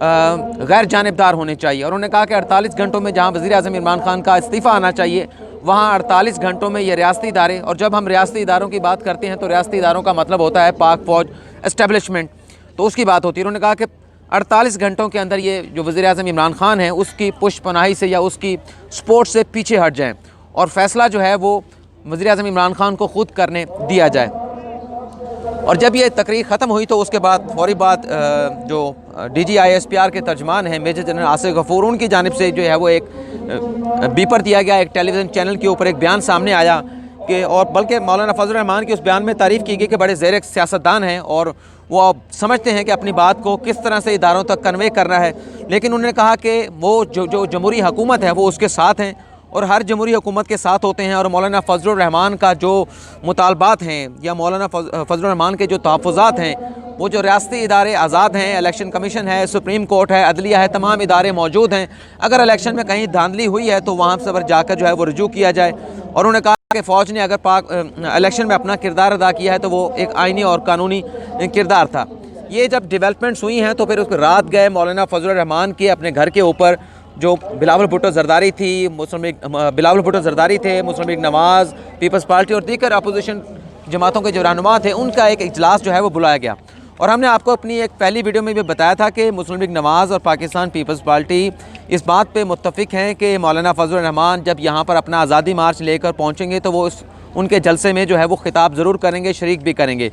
غیر جانبدار ہونے چاہیے، اور انہوں نے کہا کہ 48 گھنٹوں میں جہاں وزیر اعظم عمران خان کا استعفیٰ آنا چاہیے، وہاں 48 گھنٹوں میں یہ ریاستی ادارے، اور جب ہم ریاستی اداروں کی بات کرتے ہیں تو ریاستی اداروں کا مطلب ہوتا ہے پاک فوج اسٹیبلشمنٹ، تو اس کی بات ہوتی ہے۔ انہوں نے کہا کہ 48 گھنٹوں کے اندر یہ جو وزیر اعظم عمران خان ہیں اس کی پشت پناہی سے یا اس کی سپورٹ سے پیچھے ہٹ جائیں، اور فیصلہ جو ہے وہ وزیر اعظم عمران خان کو خود کرنے دیا جائے۔ اور جب یہ تقریر ختم ہوئی تو اس کے بعد فوری بعد جو DGISPR کے ترجمان ہیں میجر جنرل آصف غفور، ان کی جانب سے جو ہے وہ ایک بیپر دیا گیا، ایک ٹیلی ویژن چینل کے اوپر ایک بیان سامنے آیا کہ، اور بلکہ مولانا فضل الرحمان کی اس بیان میں تعریف کی گئی کہ بڑے زیر سیاستدان ہیں اور وہ سمجھتے ہیں کہ اپنی بات کو کس طرح سے اداروں تک کنوے کرنا ہے، لیکن انہوں نے کہا کہ وہ جو جمہوری حکومت ہے وہ اس کے ساتھ ہیں اور ہر جمہوری حکومت کے ساتھ ہوتے ہیں، اور مولانا فضل الرحمان کا جو مطالبات ہیں یا مولانا فضل الرحمان کے جو تحفظات ہیں، وہ جو ریاستی ادارے آزاد ہیں، الیکشن کمیشن ہے، سپریم کورٹ ہے، عدلیہ ہے، تمام ادارے موجود ہیں، اگر الیکشن میں کہیں دھاندلی ہوئی ہے تو وہاں پر جا کر جو ہے وہ رجوع کیا جائے، اور انہوں نے کہا کہ فوج نے اگر الیکشن میں اپنا کردار ادا کیا ہے تو وہ ایک آئینی اور قانونی کردار تھا۔ یہ جب ڈیولپمنٹس ہوئی ہیں تو پھر اس کو رات گئے مولانا فضل الرحمان کے اپنے گھر کے اوپر، جو بلاول بھٹو زرداری تھی، بلاول بھٹو زرداری تھے، مسلم لیگ نواز، پیپلز پارٹی اور دیگر اپوزیشن جماعتوں کے جو رہنما تھے، ان کا ایک اجلاس جو ہے وہ بلایا گیا، اور ہم نے آپ کو اپنی ایک پہلی ویڈیو میں بھی بتایا تھا کہ مسلم لیگ نواز اور پاکستان پیپلز پارٹی اس بات پہ متفق ہیں کہ مولانا فضل الرحمان جب یہاں پر اپنا آزادی مارچ لے کر پہنچیں گے تو وہ ان کے جلسے میں جو ہے وہ خطاب ضرور کریں گے، شریک بھی کریں گے،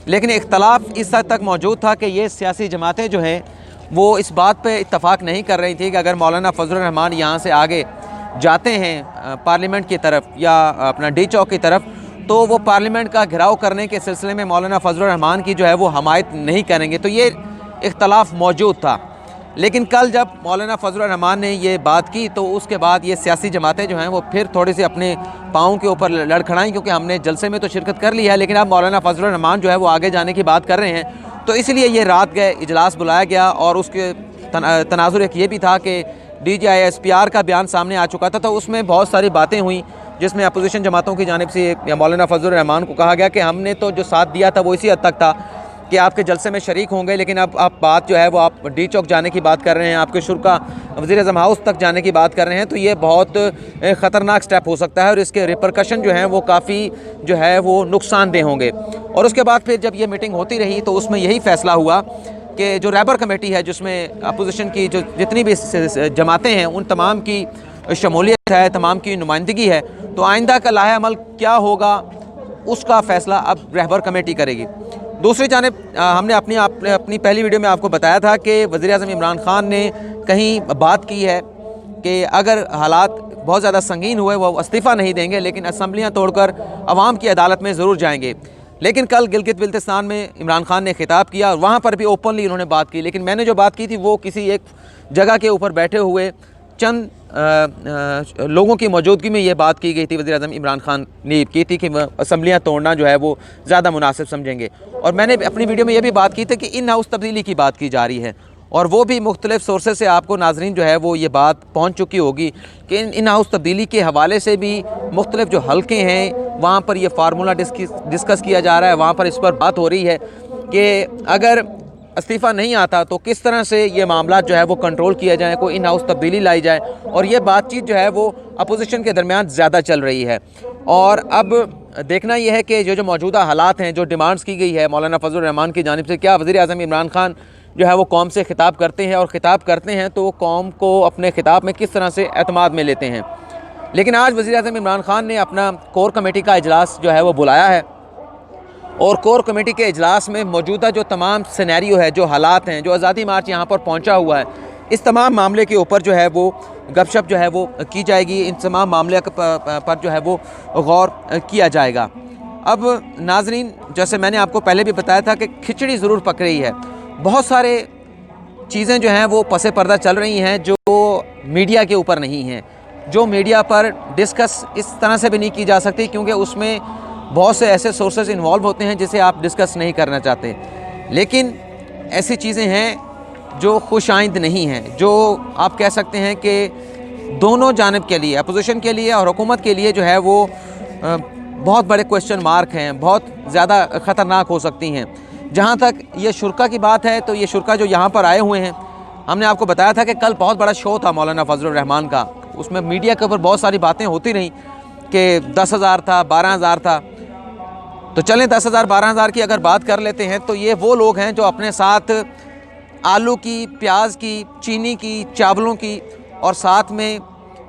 لیکن اختلاف اس حد تک موجود تھا کہ یہ سیاسی جماعتیں جو ہیں وہ اس بات پہ اتفاق نہیں کر رہی تھی کہ اگر مولانا فضل الرحمان یہاں سے آگے جاتے ہیں پارلیمنٹ کی طرف یا اپنا ڈی چوک کی طرف تو وہ پارلیمنٹ کا گھراؤ کرنے کے سلسلے میں مولانا فضل الرحمان کی جو ہے وہ حمایت نہیں کریں گے، تو یہ اختلاف موجود تھا۔ لیکن کل جب مولانا فضل الرحمان نے یہ بات کی تو اس کے بعد یہ سیاسی جماعتیں جو ہیں وہ پھر تھوڑی سی اپنے پاؤں کے اوپر لڑکھڑائیں، کیونکہ ہم نے جلسے میں تو شرکت کر لی ہے لیکن اب مولانا فضل الرحمان جو ہے وہ آگے جانے کی بات کر رہے ہیں، تو اس لیے یہ رات گئے اجلاس بلایا گیا، اور اس کے تناظر ایک یہ بھی تھا کہ DGISPR کا بیان سامنے آ چکا تھا، تو اس میں بہت ساری باتیں ہوئیں جس میں اپوزیشن جماعتوں کی جانب سے مولانا فضل الرحمان کو کہا گیا کہ ہم نے تو جو ساتھ دیا تھا وہ اسی حد تک تھا کہ آپ کے جلسے میں شریک ہوں گے، لیکن اب آپ بات جو ہے وہ آپ ڈی چوک جانے کی بات کر رہے ہیں، آپ کے شرکا وزیر اعظم ہاؤس تک جانے کی بات کر رہے ہیں، تو یہ بہت خطرناک سٹیپ ہو سکتا ہے اور اس کے ریپرکشن جو ہیں وہ کافی جو ہے وہ نقصان دہ ہوں گے۔ اور اس کے بعد پھر جب یہ میٹنگ ہوتی رہی تو اس میں یہی فیصلہ ہوا کہ جو رہبر کمیٹی ہے جس میں اپوزیشن کی جو جتنی بھی جماعتیں ہیں ان تمام کی شمولیت ہے، تمام کی نمائندگی ہے، تو آئندہ کا لائحہ عمل کیا ہوگا اس کا فیصلہ اب رہبر کمیٹی کرے گی۔ دوسری جانب ہم نے اپنی پہلی ویڈیو میں آپ کو بتایا تھا کہ وزیر اعظم عمران خان نے کہیں بات کی ہے کہ اگر حالات بہت زیادہ سنگین ہوئے وہ استعفیٰ نہیں دیں گے لیکن اسمبلیاں توڑ کر عوام کی عدالت میں ضرور جائیں گے، لیکن کل گلگت بلتستان میں عمران خان نے خطاب کیا اور وہاں پر بھی اوپنلی انہوں نے بات کی، لیکن میں نے جو بات کی تھی وہ کسی ایک جگہ کے اوپر بیٹھے ہوئے چند لوگوں کی موجودگی میں یہ بات کی گئی تھی۔ وزیر اعظم عمران خان نے کی تھی کہ اسمبلیاں توڑنا جو ہے وہ زیادہ مناسب سمجھیں گے، اور میں نے اپنی ویڈیو میں یہ بھی بات کی تھی کہ ان ہاؤس تبدیلی کی بات کی جا رہی ہے، اور وہ بھی مختلف سورسز سے آپ کو ناظرین جو ہے وہ یہ بات پہنچ چکی ہوگی کہ ان ہاؤس تبدیلی کے حوالے سے بھی مختلف جو حلقے ہیں وہاں پر یہ فارمولہ ڈسکس کیا جا رہا ہے، وہاں پر اس پر بات ہو رہی ہے کہ اگر استعفیٰ نہیں آتا تو کس طرح سے یہ معاملات جو ہے وہ کنٹرول کیا جائیں، کوئی ان ہاؤس تبدیلی لائی جائے، اور یہ بات چیت جو ہے وہ اپوزیشن کے درمیان زیادہ چل رہی ہے۔ اور اب دیکھنا یہ ہے کہ جو موجودہ حالات ہیں، جو ڈیمانڈز کی گئی ہے مولانا فضل الرحمان کی جانب سے، کیا وزیر اعظم عمران خان جو ہے وہ قوم سے خطاب کرتے ہیں، اور خطاب کرتے ہیں تو قوم کو اپنے خطاب میں کس طرح سے اعتماد میں لیتے ہیں۔ لیکن آج وزیر اعظم عمران خان نے اپنا کور کمیٹی کا اجلاس جو ہے وہ بلایا ہے، اور کور کمیٹی کے اجلاس میں موجودہ جو تمام سینیریو ہے، جو حالات ہیں، جو آزادی مارچ یہاں پر پہنچا ہوا ہے، اس تمام معاملے کے اوپر جو ہے وہ گپ شپ جو ہے وہ کی جائے گی، ان تمام معاملے پر جو ہے وہ غور کیا جائے گا۔ اب ناظرین، جیسے میں نے آپ کو پہلے بھی بتایا تھا کہ کھچڑی ضرور پک رہی ہے، بہت سارے چیزیں جو ہیں وہ پس پردہ چل رہی ہیں جو میڈیا کے اوپر نہیں ہیں، جو میڈیا پر ڈسکس اس طرح سے بھی نہیں کی جا سکتی کیونکہ اس میں بہت سے ایسے سورسز انوالو ہوتے ہیں جسے آپ ڈسکس نہیں کرنا چاہتے، لیکن ایسی چیزیں ہیں جو خوش آئند نہیں ہیں، جو آپ کہہ سکتے ہیں کہ دونوں جانب کے لیے، اپوزیشن کے لیے اور حکومت کے لیے جو ہے وہ بہت بڑے کوسچن مارک ہیں، بہت زیادہ خطرناک ہو سکتی ہیں۔ جہاں تک یہ شرکا کی بات ہے تو یہ شرکا جو یہاں پر آئے ہوئے ہیں ہم نے آپ کو بتایا تھا کہ کل بہت بڑا شو تھا مولانا فضل الرحمان کا، اس میں میڈیا کے اوپر بہت ساری باتیں ہوتی رہیں کہ 10,000 تھا، 12,000 تھا. تو چلیں 10,000 12,000 کی اگر بات کر لیتے ہیں تو یہ وہ لوگ ہیں جو اپنے ساتھ آلو کی، پیاز کی، چینی کی، چاولوں کی اور ساتھ میں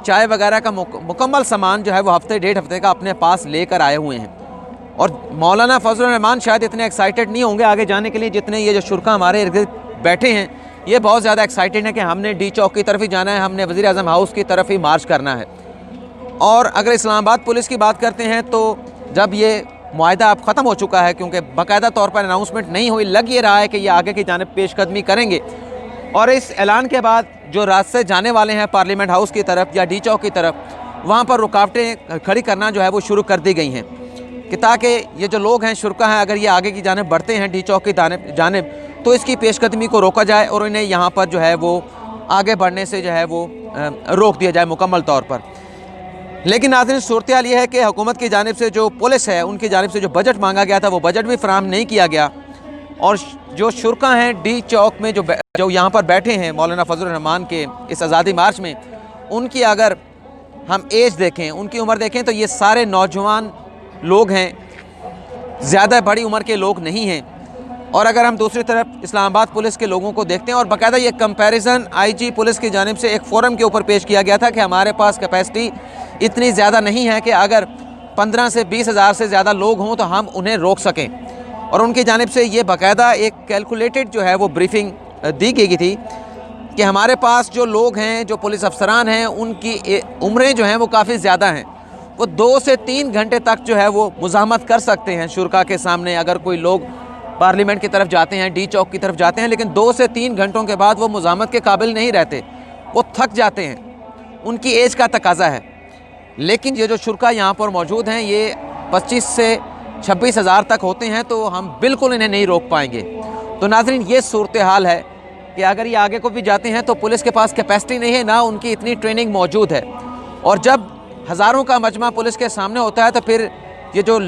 چائے وغیرہ کا مکمل سامان جو ہے وہ ہفتے ڈیڑھ ہفتے کا اپنے پاس لے کر آئے ہوئے ہیں. اور مولانا فضل الرحمان شاید اتنے ایکسائٹیڈ نہیں ہوں گے آگے جانے کے لیے جتنے یہ جو شرکا ہمارے ارد گرد بیٹھے ہیں. یہ بہت زیادہ ایکسائٹیڈ ہیں کہ ہم نے ڈی چوک کی طرف ہی جانا ہے، ہم نے وزیر اعظم ہاؤس کی طرف ہی مارچ کرنا ہے. اور اگر اسلام آباد پولیس کی بات کرتے ہیں تو جب یہ معاہدہ اب ختم ہو چکا ہے، کیونکہ باقاعدہ طور پر اناؤنسمنٹ نہیں ہوئی، لگ یہ رہا ہے کہ یہ آگے کی جانب پیش قدمی کریں گے. اور اس اعلان کے بعد جو راستے جانے والے ہیں پارلیمنٹ ہاؤس کی طرف یا ڈی چوک کی طرف، وہاں پر رکاوٹیں کھڑی کرنا جو ہے وہ شروع کر دی گئی ہیں کہ تاکہ یہ جو لوگ ہیں شرکا ہیں اگر یہ آگے کی جانب بڑھتے ہیں ڈی چوک کی جانب تو اس کی پیش قدمی کو روکا جائے اور انہیں یہاں پر جو ہے وہ آگے بڑھنے سے جو ہے وہ روک دیا جائے مکمل طور پر. لیکن ناظرین صورتحال یہ ہے کہ حکومت کی جانب سے جو پولیس ہے ان کی جانب سے جو بجٹ مانگا گیا تھا وہ بجٹ بھی فراہم نہیں کیا گیا. اور جو شرکا ہیں ڈی چوک میں جو یہاں پر بیٹھے ہیں مولانا فضل الرحمان کے اس آزادی مارچ میں، ان کی اگر ہم ایج دیکھیں، ان کی عمر دیکھیں تو یہ سارے نوجوان لوگ ہیں، زیادہ بڑی عمر کے لوگ نہیں ہیں. اور اگر ہم دوسری طرف اسلام آباد پولیس کے لوگوں کو دیکھتے ہیں، اور باقاعدہ یہ کمپیریزن آئی جی پولیس کی جانب سے ایک فورم کے اوپر پیش کیا گیا تھا کہ ہمارے پاس کیپیسٹی اتنی زیادہ نہیں ہے کہ اگر 15 سے 20 ہزار سے زیادہ لوگ ہوں تو ہم انہیں روک سکیں. اور ان کی جانب سے یہ باقاعدہ ایک کیلکولیٹڈ جو ہے وہ بریفنگ دی گئی تھی کہ ہمارے پاس جو لوگ ہیں، جو پولیس افسران ہیں، ان کی عمریں جو ہیں وہ کافی زیادہ ہیں. وہ 2 سے 3 گھنٹے تک جو ہے وہ مزاحمت کر سکتے ہیں شرکا کے سامنے اگر کوئی لوگ پارلیمنٹ کی طرف جاتے ہیں، ڈی چوک کی طرف جاتے ہیں، لیکن 2 سے 3 گھنٹوں کے بعد وہ مزاحمت کے قابل نہیں رہتے، وہ تھک جاتے ہیں، ان کی ایج کا تقاضا ہے. لیکن یہ جو شرکا یہاں پر موجود ہیں یہ 25 سے 26 ہزار تک ہوتے ہیں، تو ہم بالکل انہیں نہیں روک پائیں گے. تو ناظرین یہ صورتحال ہے کہ اگر یہ آگے کو بھی جاتے ہیں تو پولیس کے پاس کیپیسٹی نہیں ہے، نہ ان کی اتنی ٹریننگ موجود ہے. اور جب ہزاروں کا مجمع پولیس کے سامنے ہوتا ہے تو پھر یہ جو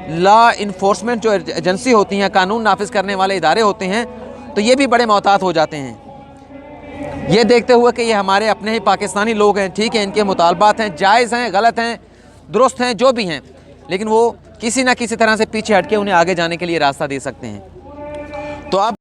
لا انفورسمنٹ جو ایجنسی ہوتی ہیں، قانون نافذ کرنے والے ادارے ہوتے ہیں، تو یہ بھی بڑے محتاط ہو جاتے ہیں، یہ دیکھتے ہوئے کہ یہ ہمارے اپنے ہی پاکستانی لوگ ہیں، ٹھیک ہے ان کے مطالبات ہیں، جائز ہیں، غلط ہیں، درست ہیں، جو بھی ہیں، لیکن وہ کسی نہ کسی طرح سے پیچھے ہٹ کے انہیں آگے جانے کے لیے راستہ دے سکتے ہیں. تو اب